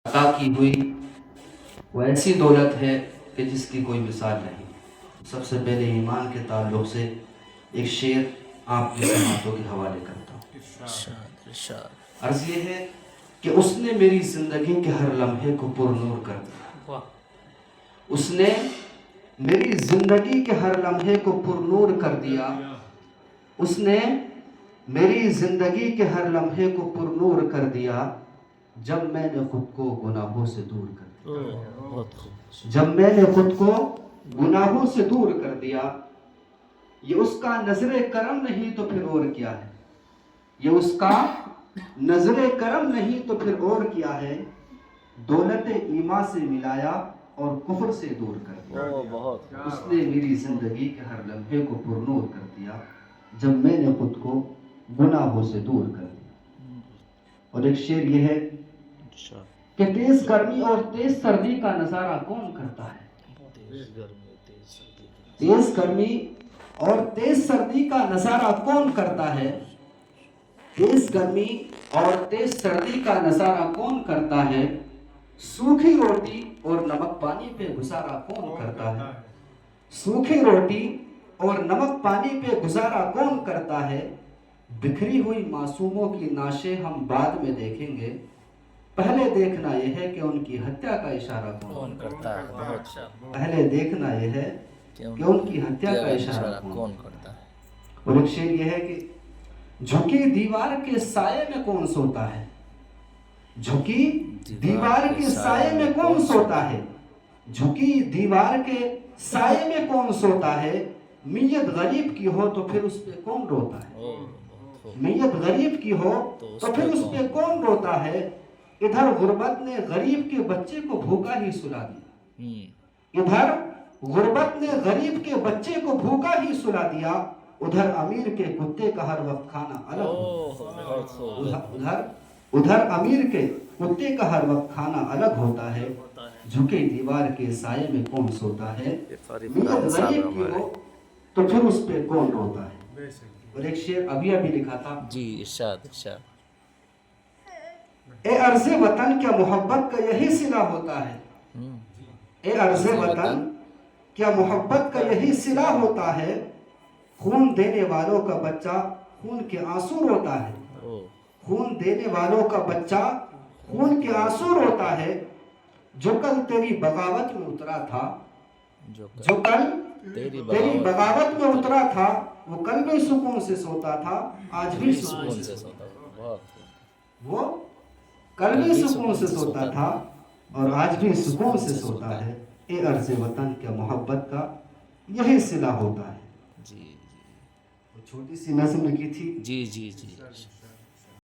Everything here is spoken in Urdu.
عطا کی ہوئی وہ ایسی دولت ہے کہ جس کی کوئی مثال نہیں۔ سب سے پہلے ایمان کے تعلق سے ایک شعر آپ کی سماعتوں کے حوالے کرتا ہوں۔ عرض یہ ہے کہ اس نے میری زندگی کے ہر لمحے کو پر نور کر دیا۔ اس نے میری زندگی کے ہر لمحے کو پر نور کر دیا۔ اس نے میری زندگی کے ہر لمحے کو پر نور کر دیا، جب میں نے خود کو گناہوں سے دور کر دیا۔ جب میں نے خود کو گناہوں سے دور کر دیا، یہ اس کا نظر کرم نہیں تو پھر اور کیا ہے؟ یہ اس کا نظر کرم نہیں تو پھر اور کیا ہے؟ دولت ایمان سے ملایا اور کفر سے دور کر دیا۔ اس نے میری زندگی کے ہر لمحے کو پر نور کر دیا، جب میں نے خود کو گناہوں سے دور کر دیا۔ اور ایک شعر یہ ہے کہ تیز گرمی اور تیز سردی کا نظارہ کون کرتا ہے؟ تیز گرمی اور تیز سردی کا نظارہ کون کرتا ہے؟ تیز گرمی اور تیز سردی کا نظارہ کون کرتا ہے؟ سوکھی روٹی اور نمک پانی پہ گزارا کون کرتا ہے؟ سوکھی روٹی اور نمک پانی پہ گزارا کون کرتا ہے؟ بکھری ہوئی معصوموں کی نعشیں ہم بعد میں دیکھیں گے، پہلے دیکھنا یہ ہے کہ ان کی ہتیا کا اشارہ کون کرتا ہے۔ پہلے دیکھنا یہ ہے کہ ان کی ہتیا کا اشارہ کون کرتا ہے۔ اور ایک شعر یہ ہے کہ جھکی دیوار کے سائے میں کون سوتا ہے؟ جھکی دیوار کے سائے میں کون سوتا ہے؟ جھکی دیوار کے سائے میں کون سوتا ہے؟ میت غریب کی ہو تو پھر اس پہ کون روتا ہے؟ میت غریب کی ہو تو پھر اس پہ کون روتا ہے؟ ادھر غربت نے غریب کے بچے کو بھوکا ہی سلا دیا۔ ادھر غربت نے غریب کے بچے کو بھوکا ہی سلا دیا، ادھر امیر کے کتے کا ہر وقت کھانا الگ ادھر امیر کے کتے کا ہر وقت کھانا الگ ہوتا ہے۔ جھکے دیوار کے سائے میں کون سوتا ہے؟ میت غریب کی ہو تو پھر اس پہ کون روتا ہے۔ اور ایک شعر ابھی لکھا تھا، جی ارشاد ارشاد۔ اے عرض وطن کیا محبت کا یہی صلہ ہوتا ہے؟ اے عرض وطن کیا محبت کا یہی صلہ ہوتا ہے؟ خون دینے والوں کا بچہ خون کے آنسو روتا ہے۔ خون دینے والوں کا بچہ خون کے آنسو روتا ہے۔ جو کل تیری بغاوت میں اترا تھا، جو کل تیری بغاوت میں اترا تھا، وہ کل بھی سکون سے سوتا تھا، آج بھی سکون سے سوتا ہے۔ وہ کل بھی سکون سے سوتا تھا اور آج بھی سکون سے سوتا ہے۔ اے عرض وطن کیا محبت کا یہی صلہ ہوتا ہے۔ جی چھوٹی سی نظم لکھی تھی، جی جی جی